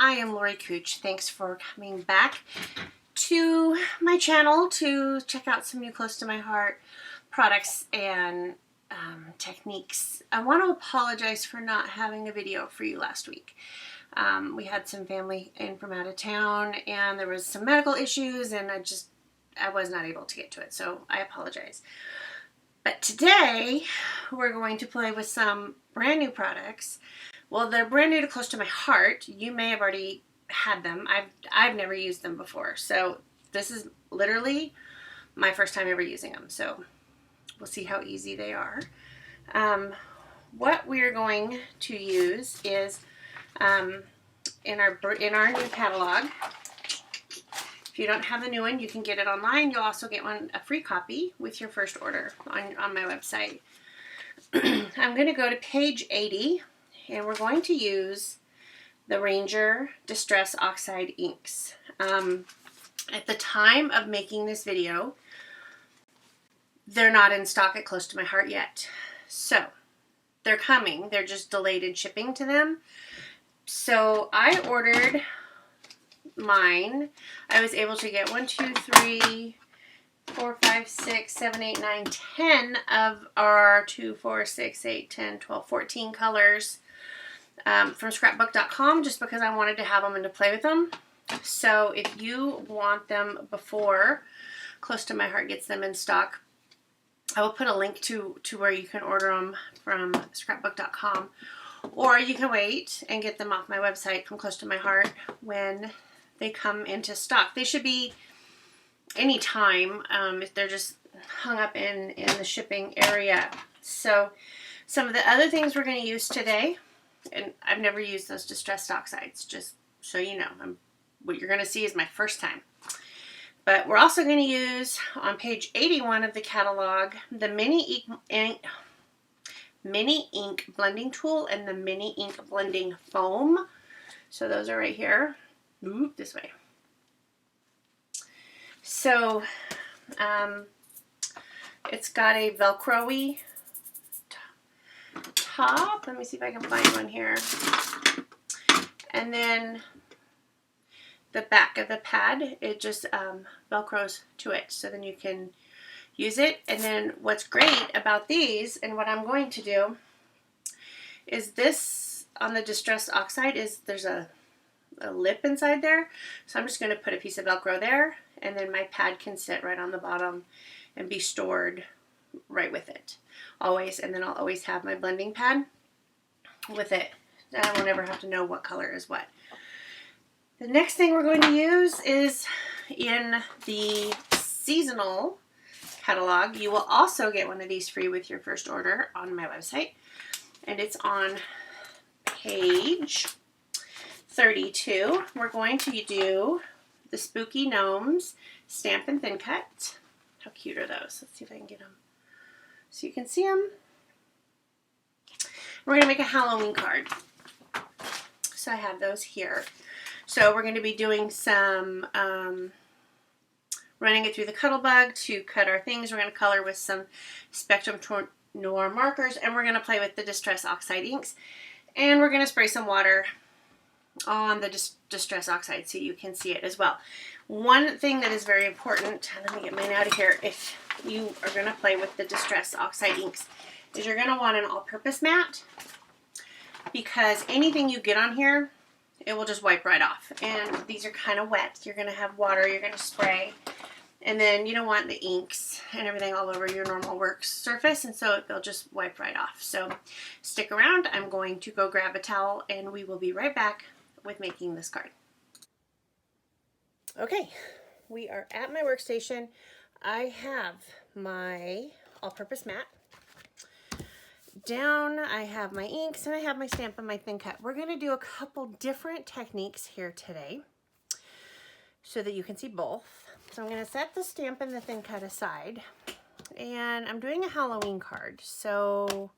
I am Lori Cooch. Thanks for coming back to my channel to check out some new close to my heart products and techniques. I want to apologize for not having a video for you last week. We had some family in from out of town and there was some medical issues and I was not able to get to it, so I apologize. But today we're going to play with some brand new products. Well, they're brand new to close to my heart. You may have already had them. I've never used them before. So this is literally my first time ever using them. So we'll see how easy they are. What we're going to use is in our new catalog. If you don't have the new one, you can get it online. You'll also get a free copy with your first order on my website. I'm going to go to page 80, and we're going to use the Ranger Distress Oxide inks. At the time of making this video, they're not in stock at Close to My Heart yet. So they're coming. They're just delayed in shipping to them. So I ordered mine. I was able to get 1, 2, 3, 4, 5, 6, 7, 8, 9, 10 of our 2, 4, 6, 8, 10, 12, 14 colors from scrapbook.com just because I wanted to have them and to play with them. So if you want them before Close to My Heart gets them in stock, I will put a link to where you can order them from scrapbook.com, or you can wait and get them off my website from Close to My Heart when they come into stock. They should be any time if they're just hung up in the shipping area. So some of the other things we're going to use today, and I've never used those distressed oxides, just so you know, what you're going to see is my first time. But we're also going to use on page 81 of the catalog the mini ink blending tool and the mini ink blending foam. So those are right here. Move this way. So it's got a Velcro-y top. Let me see if I can find one here. And then the back of the pad, it just Velcros to it, so then you can use it. And then what's great about these, and what I'm going to do, is this on the Distressed Oxide is there's a lip inside there, so I'm just going to put a piece of Velcro there, and then my pad can sit right on the bottom and be stored right with it always. And then I'll always have my blending pad with it. I won't ever have to know what color is what. The next thing we're going to use is in the seasonal catalog. You will also get one of these free with your first order on my website, and it's on page 32. We're going to do the Spooky Gnomes Stamp and Thin Cut. How cute are those? Let's see if I can get them so you can see them. We're going to make a Halloween card. So I have those here. So we're going to be doing some running it through the Cuttlebug to cut our things. We're going to color with some Spectrum Noir markers, and we're going to play with the Distress Oxide inks. And we're going to spray some water on the Distress Oxide so you can see it as well. One thing that is very important, let me get mine out of here, if you are going to play with the Distress Oxide inks, is you're going to want an all-purpose mat, because anything you get on here, it will just wipe right off. And these are kind of wet. You're going to have water, you're going to spray, and then you don't want the inks and everything all over your normal work surface, and so they'll just wipe right off. So stick around. I'm going to go grab a towel, and we will be right back with making this card. Okay, we are at my workstation. I have my all-purpose mat. Down I have my inks, and I have my stamp and my thin cut. We're going to do a couple different techniques here today so that you can see both. So I'm going to set the stamp and the thin cut aside, and I'm doing a Halloween card. So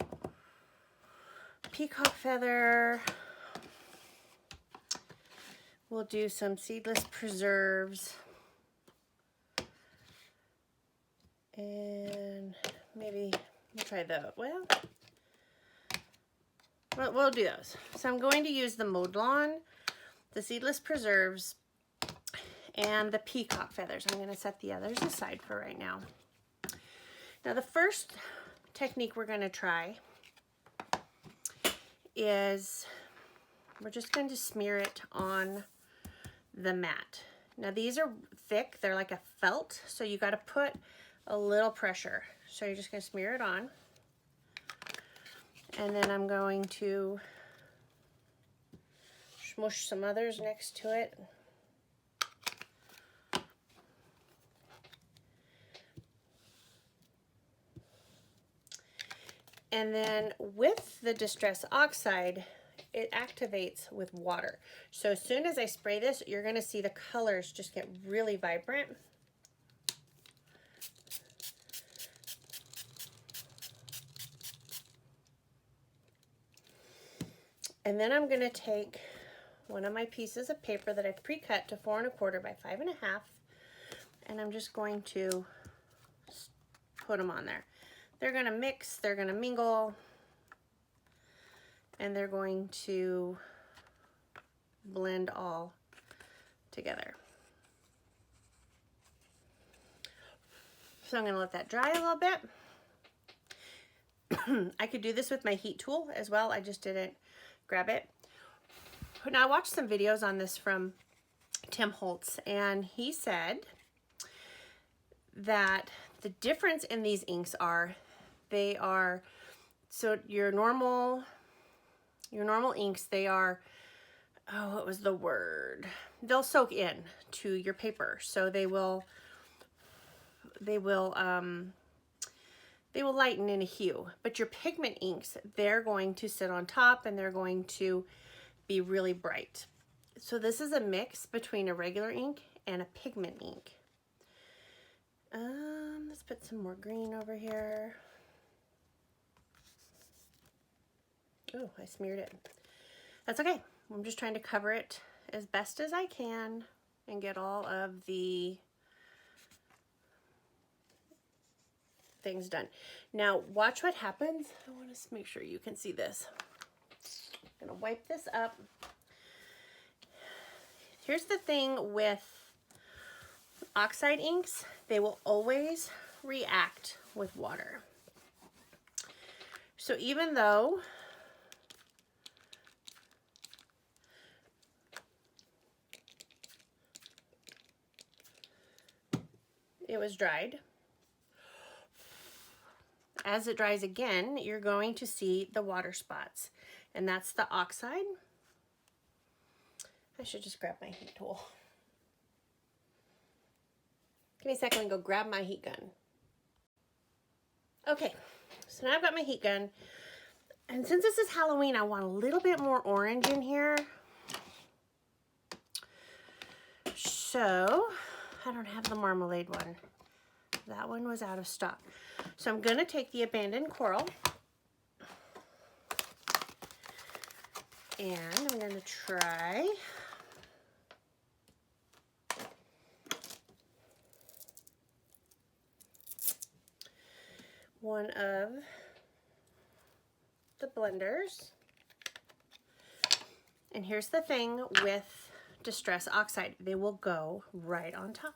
peacock feather, we'll do some seedless preserves, and maybe we'll try the, we'll do those. So I'm going to use the Modlon, the seedless preserves, and the peacock feathers. I'm going to set the others aside for right now. Now the first technique we're going to try is we're just going to smear it on the mat. Now these are thick, they're like a felt, so you got to put a little pressure. So you're just going to smear it on. And then I'm going to smush some others next to it. And then with the Distress Oxide, it activates with water. So as soon as I spray this, you're going to see the colors just get really vibrant. And then I'm going to take one of my pieces of paper that I've pre-cut to 4 1/4 by 5 1/2, and I'm just going to put them on there. They're going to mix, they're going to mingle, and they're going to blend all together. So I'm going to let that dry a little bit. I could do this with my heat tool as well. I just didn't grab it. Now I watched some videos on this from Tim Holtz, and he said that the difference in these inks are, so your normal inks, they are, oh, what was the word? They'll soak in to your paper, so they will lighten in a hue. But your pigment inks, they're going to sit on top and they're going to be really bright. So this is a mix between a regular ink and a pigment ink. Let's put some more green over here. Oh, I smeared it. That's okay. I'm just trying to cover it as best as I can and get all of the things done. Now watch what happens. I want to make sure you can see this. I'm gonna wipe this up. Here's the thing with Oxide inks, they will always react with water. So even though it was dried, as it dries again, you're going to see the water spots, and that's the Oxide. I should just grab my heat tool. Give me a second and go grab my heat gun. Okay, so now I've got my heat gun, and since this is Halloween, I want a little bit more orange in here. So I don't have the marmalade one. That one was out of stock. So I'm gonna take the Abandoned Coral, and I'm gonna try one of the blenders. And here's the thing with Distress Oxide, they will go right on top.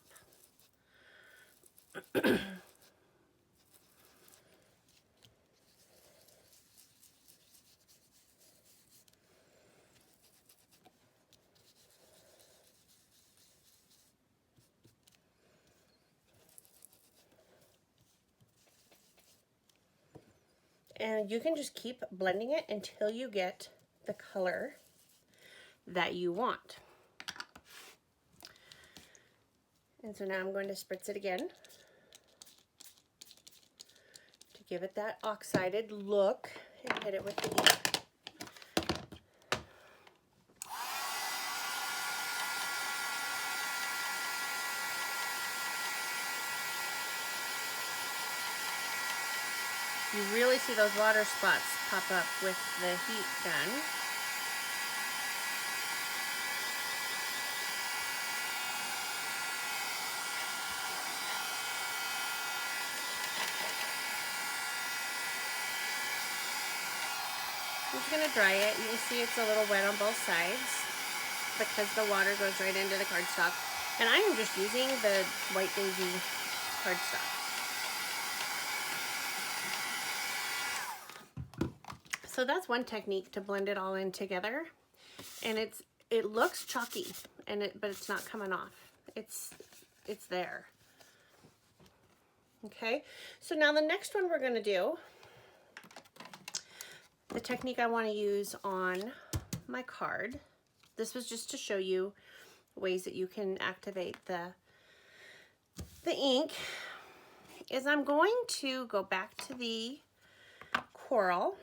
And you can just keep blending it until you get the color that you want. And so now I'm going to spritz it again to give it that oxided look and hit it with the ink. You really see those water spots pop up with the heat gun. I'm just going to dry it. You can see it's a little wet on both sides. because the water goes right into the cardstock. And I am just using the White Daisy cardstock. So that's one technique to blend it all in together. And it looks chalky, but it's not coming off. It's there. Okay, so now the next one we're going to do, the technique I want to use on my card. This was just to show you ways that you can activate the ink. Is I'm going to go back to the coral,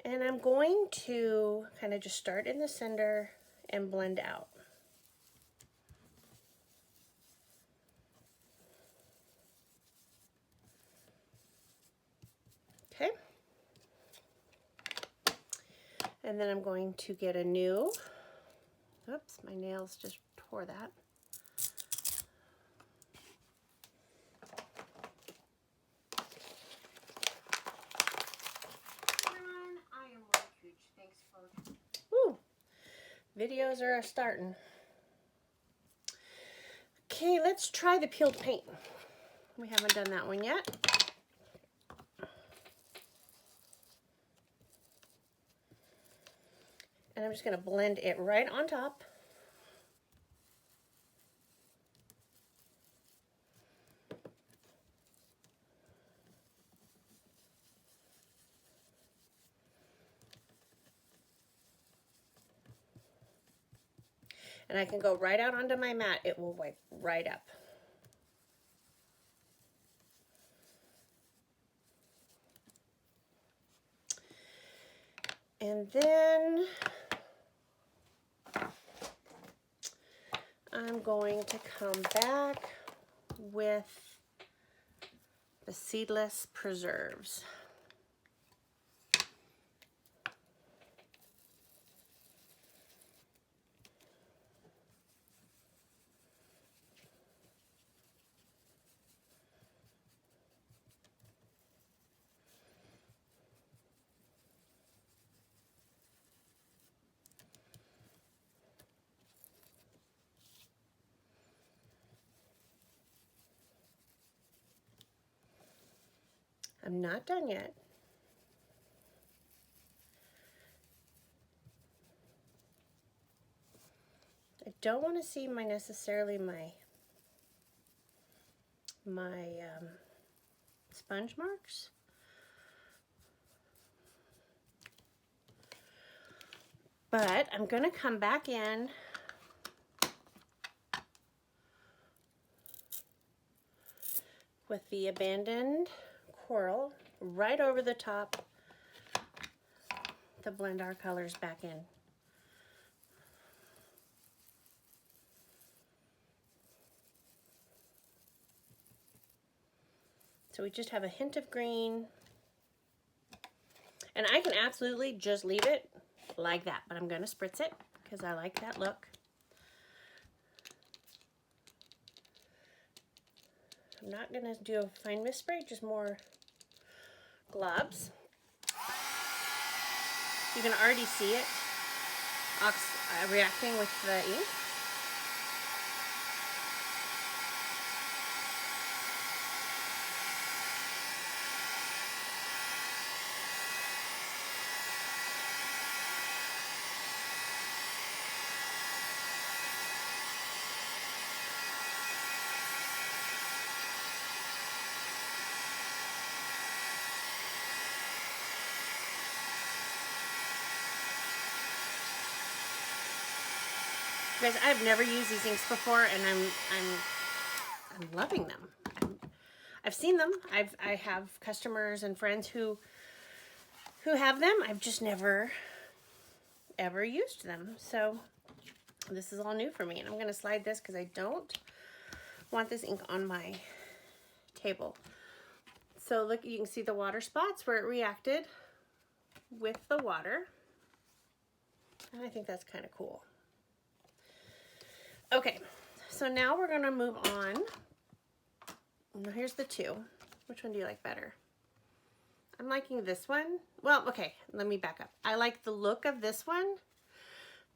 and I'm going to kind of just start in the center and blend out. Okay. And then I'm going to get a new, oops, my nails just tore that. Everyone, I am Lori Cooch. Thanks for, woo, videos are starting. Okay, let's try the peeled paint. We haven't done that one yet. And I'm just going to blend it right on top. And I can go right out onto my mat. It will wipe right up. And then I'm going to come back with the seedless preserves. I'm not done yet. I don't want to see necessarily my sponge marks. But I'm going to come back in with the abandoned coral right over the top to blend our colors back in. So we just have a hint of green. And I can absolutely just leave it like that, but I'm going to spritz it because I like that look. I'm not going to do a fine mist spray, just more globs. You can already see it reacting with the ink. Guys, I've never used these inks before, and I'm loving them. I've seen them. I have customers and friends who have them. I've just never ever used them. So this is all new for me, and I'm going to slide this because I don't want this ink on my table. So look, you can see the water spots where it reacted with the water, and I think that's kind of cool. Okay, so now we're going to move on. Now here's the two. Which one do you like better? I'm liking this one. Well, okay, let me back up. I like the look of this one,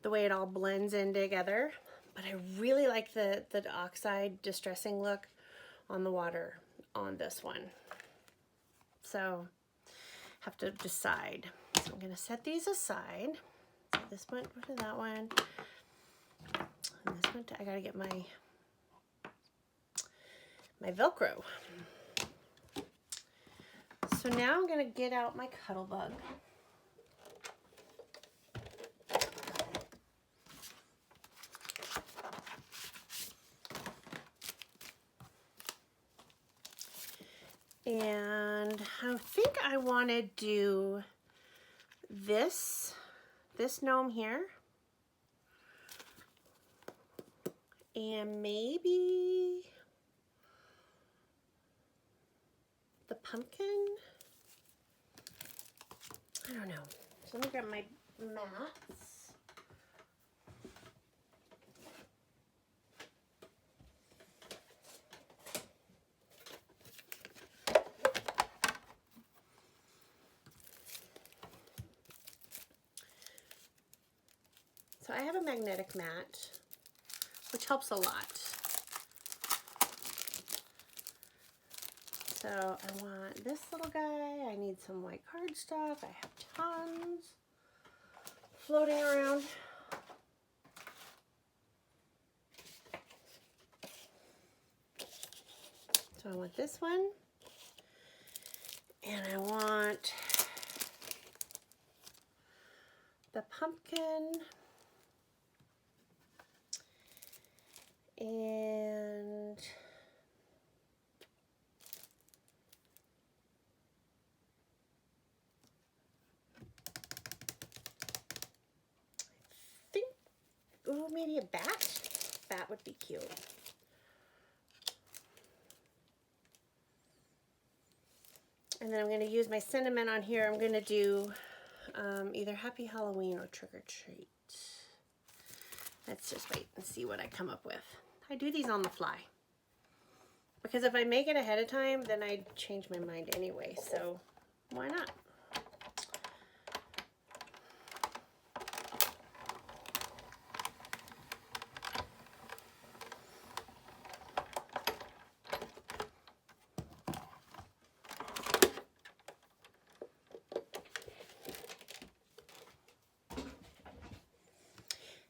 the way it all blends in together, but I really like the Oxide distressing look on the water on this one. So, have to decide. So I'm gonna set these aside. So this one to that one. And this one, I gotta get my Velcro. So now I'm gonna get out my Cuddle Bug. And I think I want to do this gnome here. And maybe the pumpkin. I don't know. So let me grab my mats. So I have a magnetic mat, which helps a lot. So I want this little guy. I need some white cardstock. I have tons floating around. So I want this one. And I want the pumpkin. And I think, ooh, maybe a bat. Bat would be cute. And then I'm going to use my sentiment on here. I'm going to do either Happy Halloween or Trick or Treat. Let's just wait and see what I come up with. I do these on the fly. Because if I make it ahead of time, then I change my mind anyway. So why not?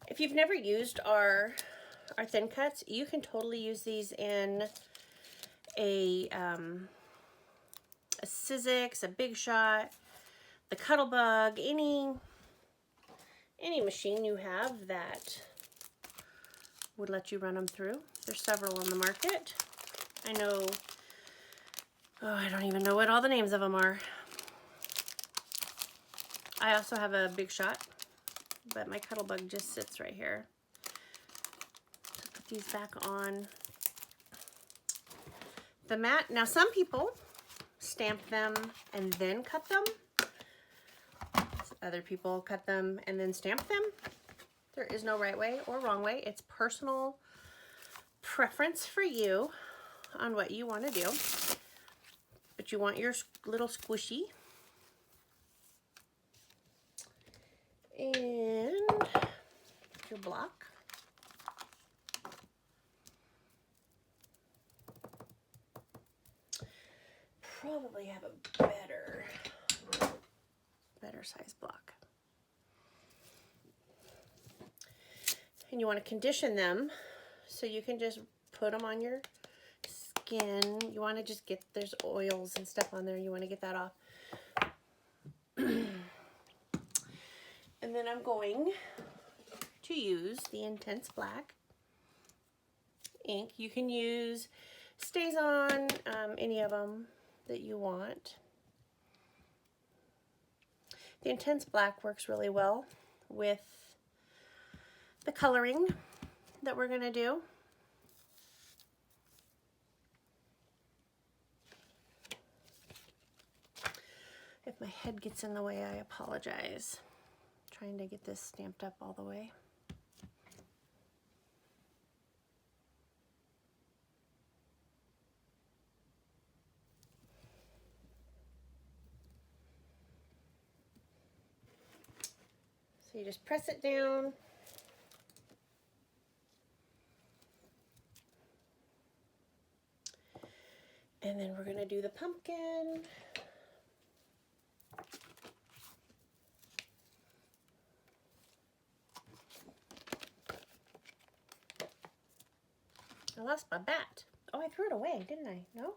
If you've never used our thin cuts, you can totally use these in a Sizzix, a Big Shot, the Cuddle Bug, any machine you have that would let you run them through. There's several on the market. I know, oh, I don't even know what all the names of them are. I also have a Big Shot, but my Cuddle Bug just sits right here. Put these back on the mat. Now some people stamp them and then cut them. Other people cut them and then stamp them. There is no right way or wrong way. It's personal preference for you on what you want to do. But you want your little squishy. And your block. Probably have a better size block. And you want to condition them so you can just put them on your skin. You want to just get, there's oils and stuff on there. You want to get that off. And then I'm going to use the Intense Black ink. You can use StazOn, any of them that you want. The Intense Black works really well with the coloring that we're going to do. If my head gets in the way, I apologize. Trying to get this stamped up all the way. So you just press it down. And then we're going to do the pumpkin. I lost my bat. Oh, I threw it away, didn't I? No?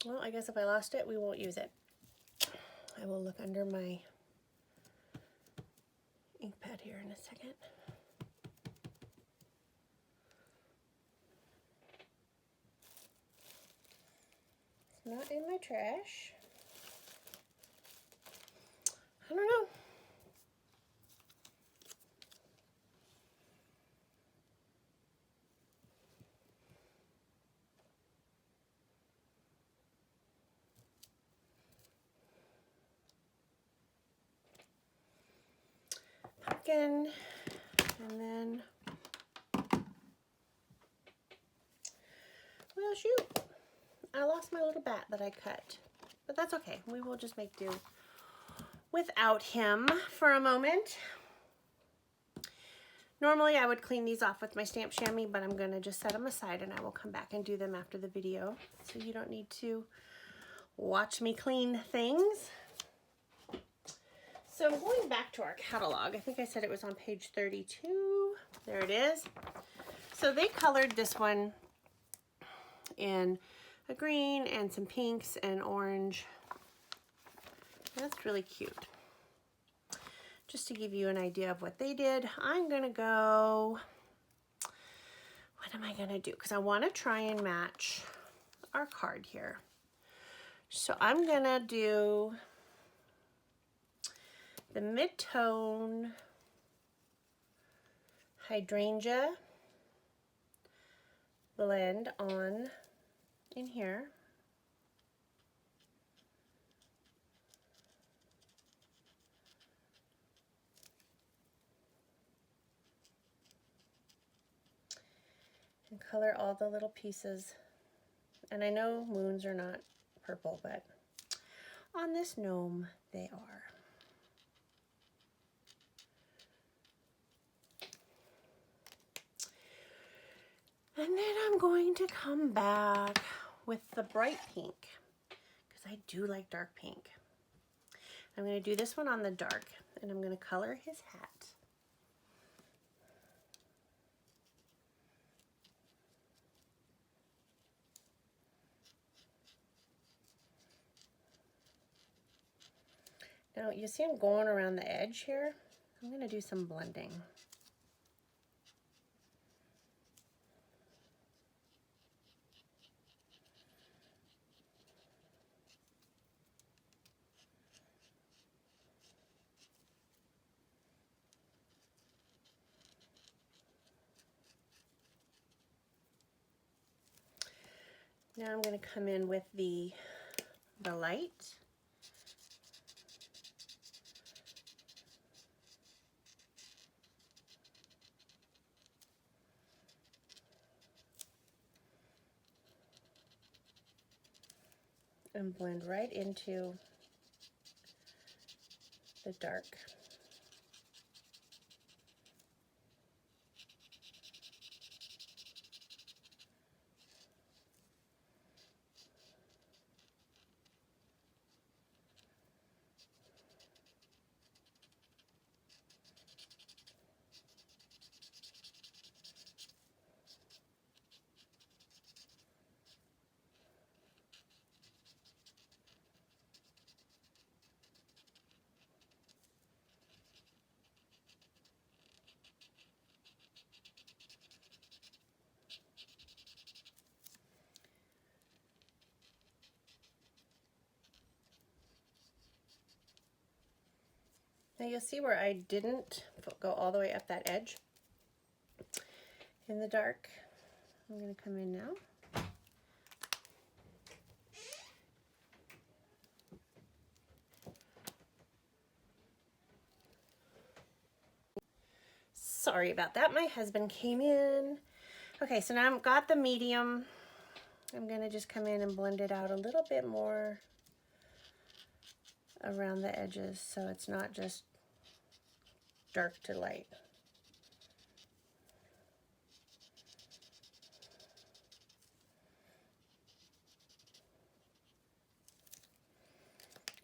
Well, I guess if I lost it, we won't use it. I will look under my ink pad here in a second. It's not in my trash. I don't know. Pumpkin, and then, well, shoot, I lost my little bat that I cut, but that's okay. We will just make do without him for a moment. Normally I would clean these off with my stamp chamois, but I'm going to just set them aside and I will come back and do them after the video, so you don't need to watch me clean things. So going back to our catalog, I think I said it was on page 32. There it is. So they colored this one in a green and some pinks and orange. That's really cute. Just to give you an idea of what they did, I'm gonna go, what am I gonna do? Because I want to try and match our card here. So I'm gonna do the mid-tone hydrangea blend on in here. And color all the little pieces. And I know moons are not purple, but on this gnome they are. And then I'm going to come back with the bright pink, because I do like dark pink. I'm going to do this one on the dark, and I'm going to color his hat. Now you see I'm going around the edge here. I'm going to do some blending. Now I'm going to come in with the light. And blend right into the dark. Now you'll see where I didn't go all the way up that edge in the dark. I'm going to come in now. Sorry about that, my husband came in. Okay, so now I've got the medium. I'm going to just come in and blend it out a little bit more around the edges so it's not just dark to light.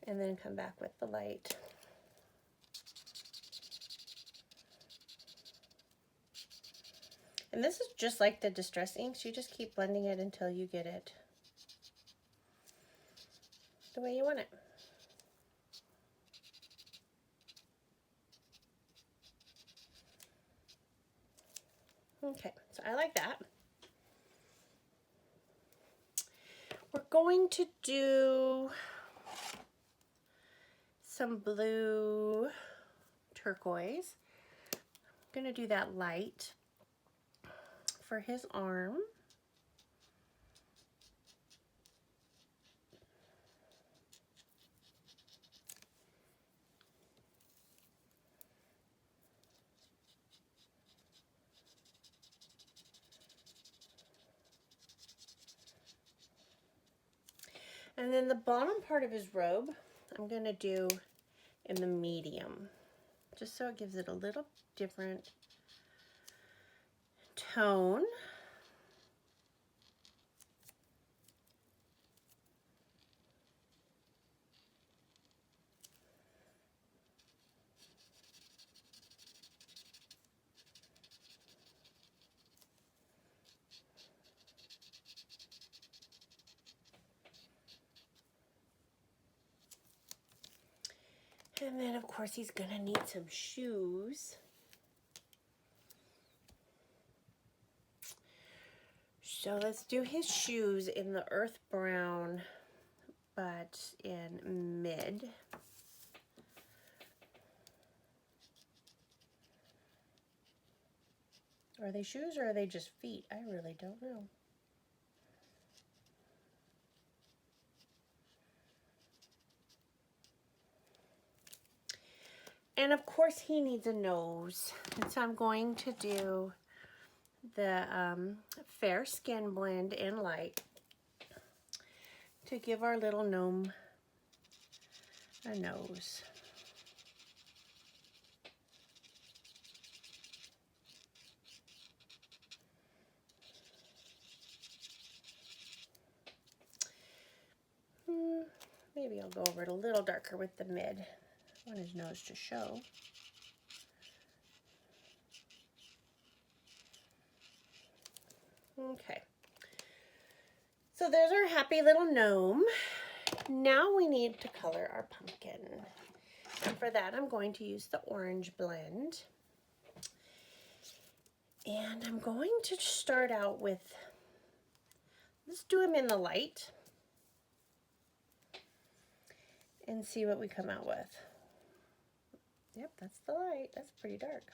And then come back with the light. And this is just like the distress inks. You just keep blending it until you get it the way you want it. Okay, so I like that. We're going to do some blue turquoise. I'm going to do that light for his arm. And then the bottom part of his robe, I'm going to do in the medium, just so it gives it a little different tone. And then, of course, he's going to need some shoes. So let's do his shoes in the earth brown, but in mid. Are they shoes or are they just feet? I really don't know. And of course he needs a nose. And so I'm going to do the Fair Skin Blend in Light to give our little gnome a nose. Maybe I'll go over it a little darker with the mid. I want his nose to show. Okay. So there's our happy little gnome. Now we need to color our pumpkin. And for that, I'm going to use the orange blend. And I'm going to start out with, let's do him in the light and see what we come out with. Yep, that's the light. That's pretty dark.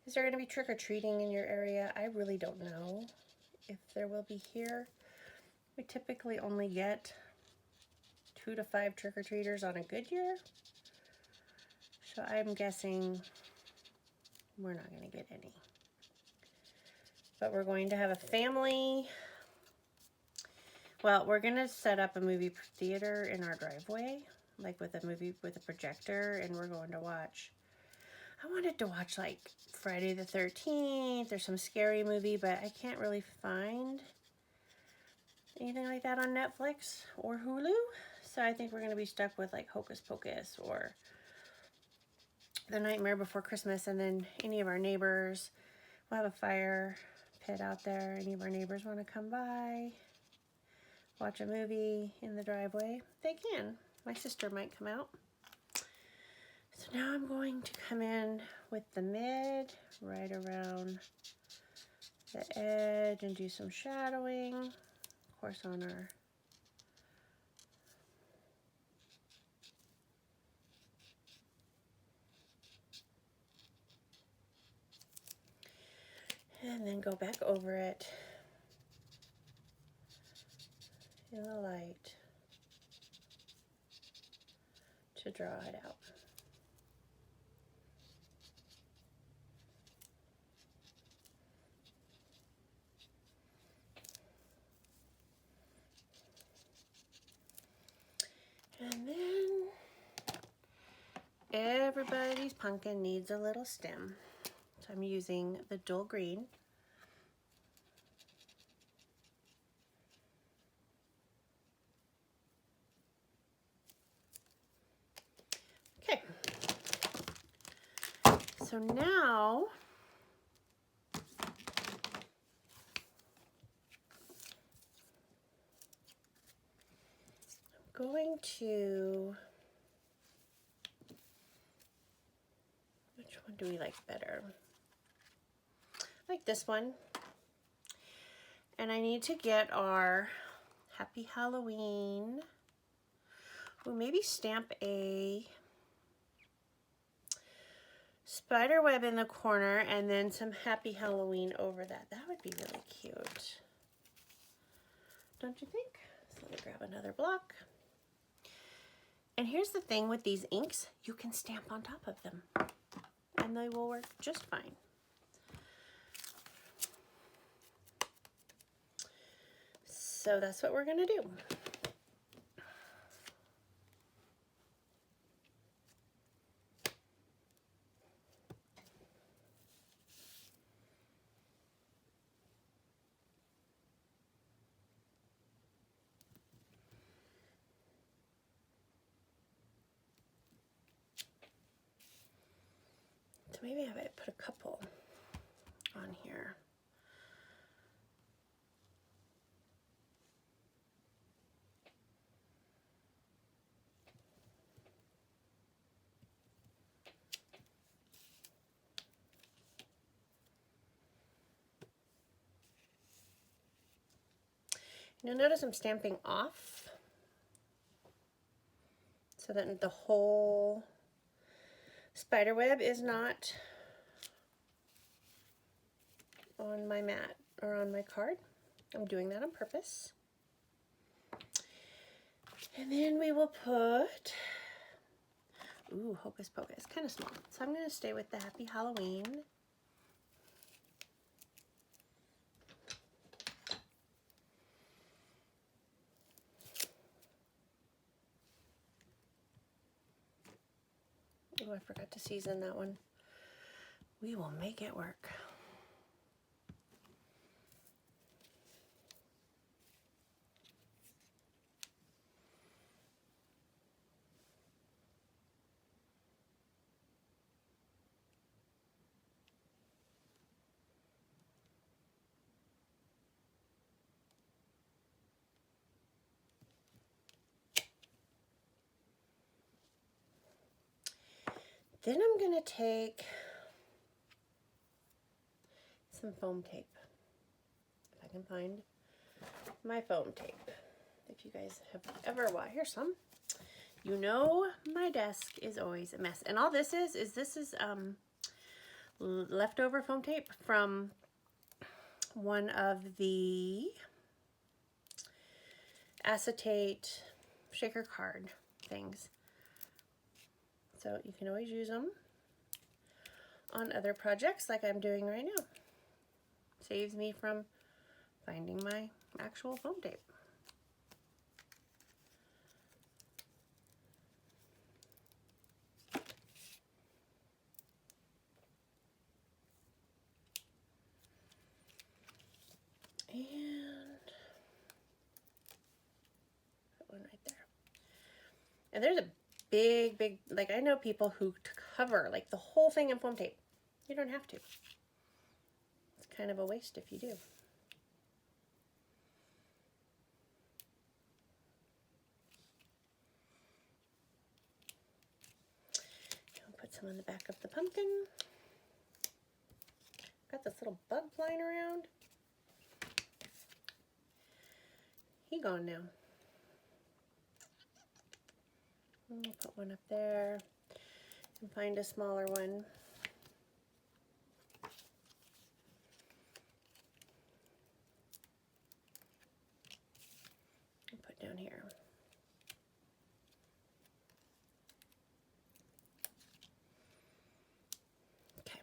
Is there going to be trick-or-treating in your area? I really don't know if there will be here. We typically only get 2 to 5 trick-or-treaters on a good year. So I'm guessing we're not going to get any. But we're going to have a family. Well, we're going to set up a movie theater in our driveway, like with a movie with a projector, and we're going to watch. I wanted to watch like Friday the 13th or some scary movie, but I can't really find anything like that on Netflix or Hulu. So I think we're going to be stuck with like Hocus Pocus or The Nightmare Before Christmas. And then any of our neighbors, we'll have a fire pit out there. Any of our neighbors want to come by, watch a movie in the driveway, they can. My sister might come out. So now I'm going to come in with the mid right around the edge and do some shadowing, of course, on our And then go back over it in the light to draw it out. And then everybody's pumpkin needs a little stem. So I'm using the dull green. Okay. So now I'm going to, which one do we like better? I like this one. And I need to get our Happy Halloween. We'll maybe stamp a spider web in the corner and then some Happy Halloween over that. That would be really cute. Don't you think? So let me grab another block. And here's the thing with these inks, you can stamp on top of them and they will work just fine. So that's what we're gonna do. So maybe I might put a couple on here. You'll notice I'm stamping off so that the whole spider web is not on my mat or on my card. I'm doing that on purpose. And then we will put, ooh, Hocus Pocus, kind of small. So I'm going to stay with the Happy Halloween. Oh, I forgot to season that one. We will make it work. Then I'm going to take some foam tape, if I can find my foam tape. If you guys have ever, well, here's some. You know my desk is always a mess. And all this is leftover foam tape from one of the acetate shaker card things. So you can always use them on other projects like I'm doing right now. Saves me from finding my actual foam tape. And put one right there. And there's a big, like I know people who cover like the whole thing in foam tape. You don't have to. It's kind of a waste if you do. I'll put some on the back of the pumpkin. Got this little bug flying around. He gone now. I'll put one up there and find a smaller one. down here. Okay.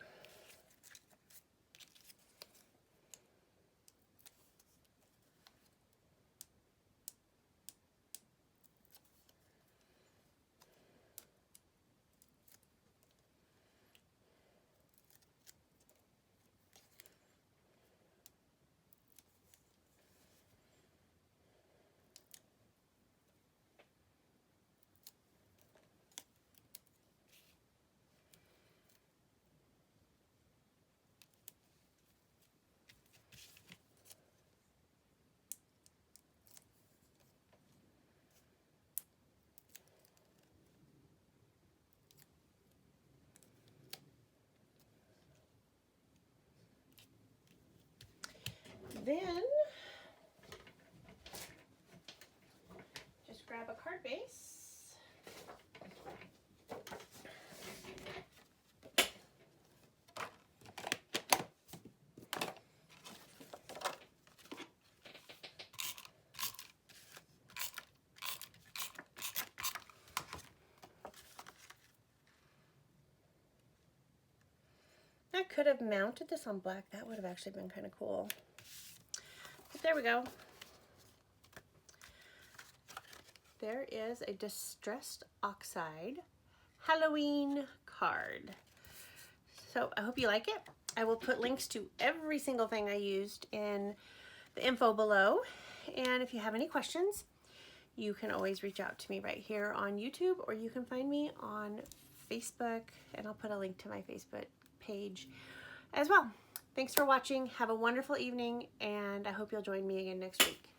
Then just grab a card base. I could have mounted this on black. That would have actually been kind of cool. But there we go. There is a Distressed Oxide Halloween card. So I hope you like it. I will put links to every single thing I used in the info below. And if you have any questions, you can always reach out to me right here on YouTube, or you can find me on Facebook, and I'll put a link to my Facebook page as well. Thanks for watching. Have a wonderful evening, and I hope you'll join me again next week.